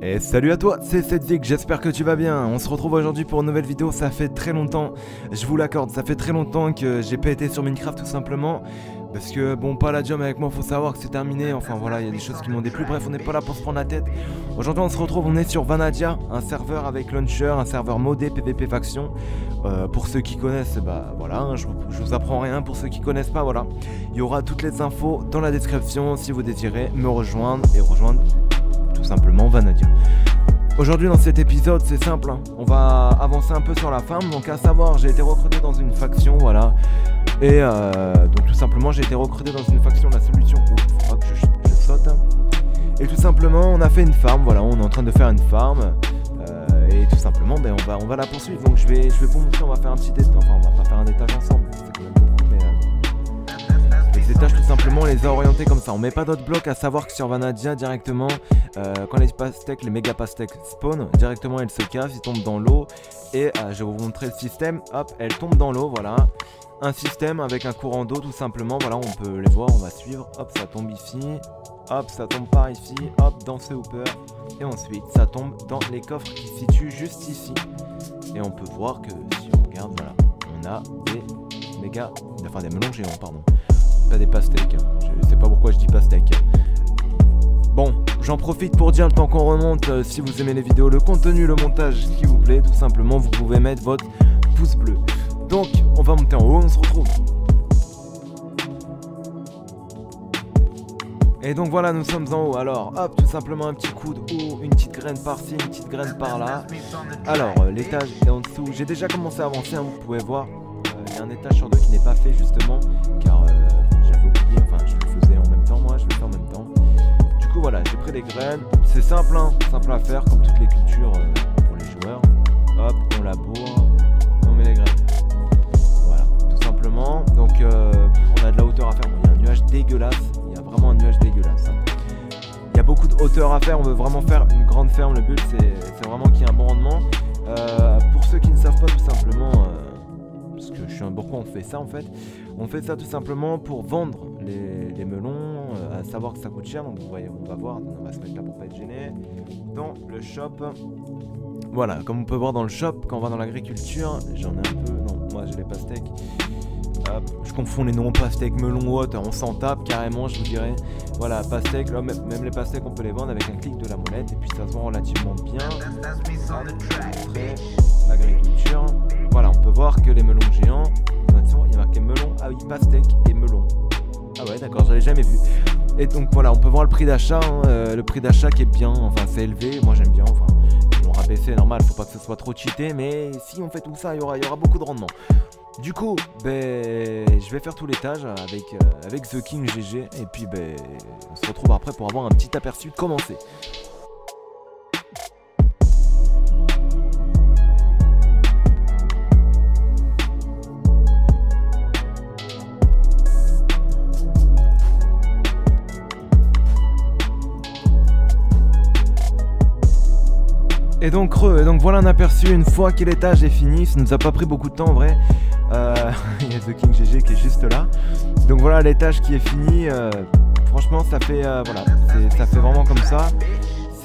Et salut à toi, c'est Cedric, j'espère que tu vas bien. On se retrouve aujourd'hui pour une nouvelle vidéo. Ça fait très longtemps, je vous l'accorde, ça fait très longtemps que j'ai pas été sur Minecraft tout simplement. Parce que bon, Palladium avec moi, faut savoir que c'est terminé. Enfin voilà, il y a des choses qui m'ont déplu. Bref, on n'est pas là pour se prendre la tête. Aujourd'hui on se retrouve, on est sur Vannadia, un serveur avec launcher, un serveur modé PvP faction. Pour ceux qui connaissent, bah voilà, hein, je vous apprends rien. Pour ceux qui connaissent pas, voilà, il y aura toutes les infos dans la description si vous désirez me rejoindre et rejoindre tout simplement Vannadia. Aujourd'hui dans cet épisode c'est simple, hein. On va avancer un peu sur la farm. Donc à savoir, j'ai été recruté dans une faction, voilà. Et donc tout simplement j'ai été recruté dans une faction, la solution. Ouf, faut pas que je saute. Et tout simplement on a fait une farm, voilà, on est en train de faire une farm. Et tout simplement ben, on va la poursuivre. Donc je vais vous montrer, on va faire un petit étage. Enfin on va pas faire un étage ensemble, c'est quand même beaucoup, mais les étages tout simplement on les a orientés comme ça. On met pas d'autres blocs, à savoir que sur Vannadia directement quand les pastèques, les méga pastèques spawn, directement elles se cassent, ils tombent dans l'eau. Et je vais vous montrer le système, hop, elles tombent dans l'eau, voilà. Un système avec un courant d'eau tout simplement, voilà, on peut les voir, on va suivre, hop, ça tombe ici, hop, ça tombe par ici, hop, dans ce hopper, et ensuite ça tombe dans les coffres qui se situent juste ici. Et on peut voir que si on regarde, voilà, on a des méga, enfin des melons géants, pardon, pas des pastèques, hein. Je sais pas pourquoi je dis pastèques. Bon, j'en profite pour dire, le temps qu'on remonte, si vous aimez les vidéos, le contenu, le montage, s'il vous plaît, tout simplement, vous pouvez mettre votre pouce bleu. Donc, on va monter en haut, on se retrouve. Et donc voilà, nous sommes en haut. Alors, hop, tout simplement un petit coup de haut, une petite graine par-ci, une petite graine par-là. Alors, l'étage est en dessous. J'ai déjà commencé à avancer, hein, vous pouvez voir. Il y a un étage sur deux qui n'est pas fait, justement, car j'avais oublié, enfin, je le faisais en même temps, moi, je le fais en même temps. Du coup, voilà, j'ai pris des graines. C'est simple, hein, simple à faire, comme toutes les cultures pour les joueurs. Hop, on laboure, et on met les graines. Donc on a de la hauteur à faire, bon, il y a un nuage dégueulasse, il y a vraiment un nuage dégueulasse, hein. Il y a beaucoup de hauteur à faire, on veut vraiment faire une grande ferme, le but c'est vraiment qu'il y ait un bon rendement. Pour ceux qui ne savent pas tout simplement, parce que je suis un pourquoi on fait ça en fait, on fait ça tout simplement pour vendre les melons, à savoir que ça coûte cher, donc vous voyez, on va voir, on va se mettre là pour pas être gêné, dans le shop. Voilà, comme on peut voir dans le shop, quand on va dans l'agriculture, j'en ai un peu, non, moi j'ai les pastèques. Hop, je confonds les noms, pastèques, melons ou autres, on s'en tape carrément, je vous dirais. Voilà, pastèques, là, même les pastèques on peut les vendre avec un clic de la molette et puis ça se vend relativement bien. L'agriculture, voilà, on peut voir que les melons géants, attention, il y a marqué melon, ah oui, pastèques et melons. Ah ouais, d'accord, j'avais jamais vu. Et donc voilà, on peut voir le prix d'achat, hein, le prix d'achat qui est bien, enfin c'est élevé, moi j'aime bien, enfin. Ils l'ont rabaissé, normal, faut pas que ce soit trop cheaté, mais si on fait tout ça, il y aura beaucoup de rendement. Du coup, ben, je vais faire tout l'étage avec The King GG, et puis ben, on se retrouve après pour avoir un petit aperçu de comment c'est. Et donc voilà un aperçu une fois que l'étage est fini. Ça nous a pas pris beaucoup de temps en vrai. Il y a The King GG qui est juste là. Donc voilà l'étage qui est fini. Franchement ça fait voilà, ça fait vraiment comme ça.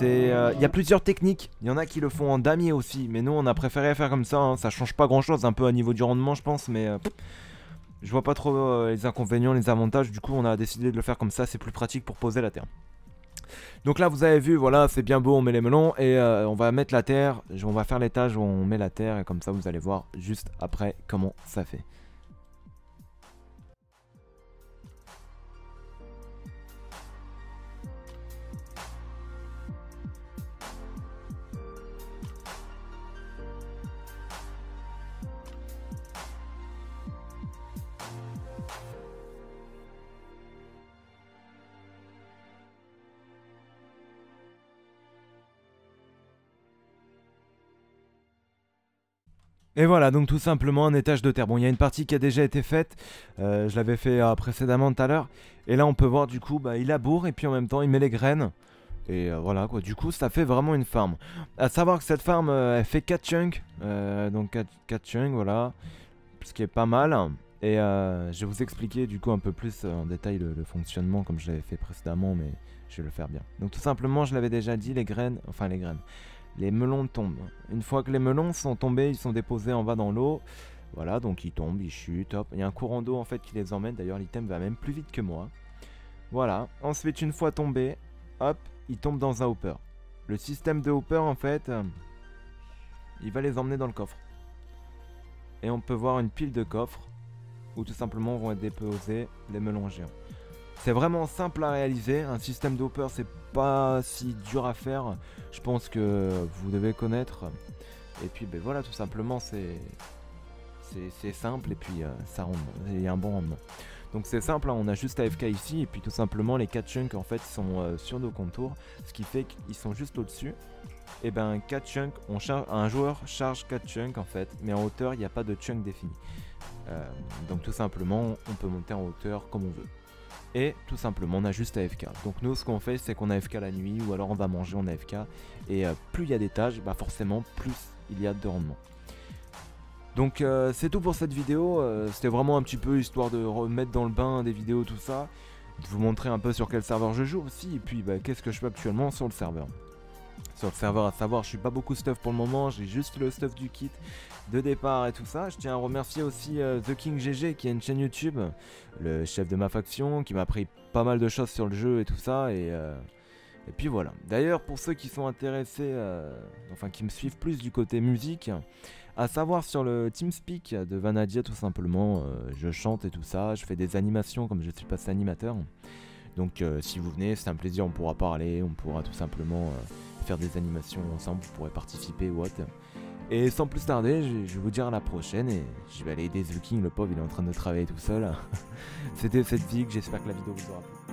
Il y a plusieurs techniques. Il y en a qui le font en damier aussi, mais nous on a préféré faire comme ça, hein. Ça change pas grand chose, un peu à niveau du rendement je pense, mais je vois pas trop les inconvénients, les avantages. Du coup on a décidé de le faire comme ça, c'est plus pratique pour poser la terre. Donc là vous avez vu, voilà, c'est bien beau, on met les melons et on va mettre la terre, on va faire l'étage où on met la terre et comme ça vous allez voir juste après comment ça fait. Et voilà, donc tout simplement un étage de terre. Bon, il y a une partie qui a déjà été faite, je l'avais fait précédemment tout à l'heure. Et là on peut voir du coup, bah, il laboure et puis en même temps il met les graines. Et voilà quoi, du coup ça fait vraiment une farm. À savoir que cette farm elle fait 4 chunks, donc 4 chunks, voilà. Ce qui est pas mal. Et je vais vous expliquer du coup un peu plus en détail le fonctionnement comme je l'avais fait précédemment, mais je vais le faire bien. Donc tout simplement, je l'avais déjà dit, les melons tombent. Une fois que les melons sont tombés, ils sont déposés en bas dans l'eau. Voilà, donc ils tombent, ils chutent, hop. Il y a un courant d'eau en fait qui les emmène, d'ailleurs l'item va même plus vite que moi. Voilà, ensuite une fois tombés, hop, ils tombent dans un hopper. Le système de hopper en fait, il va les emmener dans le coffre. Et on peut voir une pile de coffres où tout simplement vont être déposés les melons géants. C'est vraiment simple à réaliser, un système de hopper c'est pas si dur à faire, je pense que vous devez connaître. Et puis ben voilà, tout simplement c'est simple et puis ça rentre, il y a un bon rendement. Donc c'est simple, hein, on a juste AFK ici et puis tout simplement les 4 chunks en fait sont sur nos contours, ce qui fait qu'ils sont juste au-dessus. Et ben 4 chunks, un joueur charge 4 chunks en fait, mais en hauteur il n'y a pas de chunk défini. Donc tout simplement on peut monter en hauteur comme on veut. Et tout simplement on a juste AFK. Donc nous ce qu'on fait c'est qu'on AFK la nuit ou alors on va manger en AFK. Et plus il y a d'étages, bah forcément plus il y a de rendement. Donc c'est tout pour cette vidéo, c'était vraiment un petit peu histoire de remettre dans le bain des vidéos tout ça, de vous montrer un peu sur quel serveur je joue aussi, et puis bah, qu'est-ce que je fais actuellement sur le serveur. Sur le serveur à savoir, je suis pas beaucoup stuff pour le moment, j'ai juste le stuff du kit de départ et tout ça. Je tiens à remercier aussi The King GG qui a une chaîne YouTube, le chef de ma faction, qui m'a appris pas mal de choses sur le jeu et tout ça, et puis voilà. D'ailleurs pour ceux qui sont intéressés, enfin qui me suivent plus du côté musique, à savoir sur le TeamSpeak de Vanadia tout simplement, je chante et tout ça, je fais des animations comme je suis passé animateur. Donc si vous venez, c'est un plaisir, on pourra parler, on pourra tout simplement faire des animations ensemble, vous pourrez participer ou autre. Et sans plus tarder, je vais vous dire à la prochaine et je vais aller aider The King, le pauvre il est en train de travailler tout seul. C'était cette vidéo, j'espère que la vidéo vous aura plu.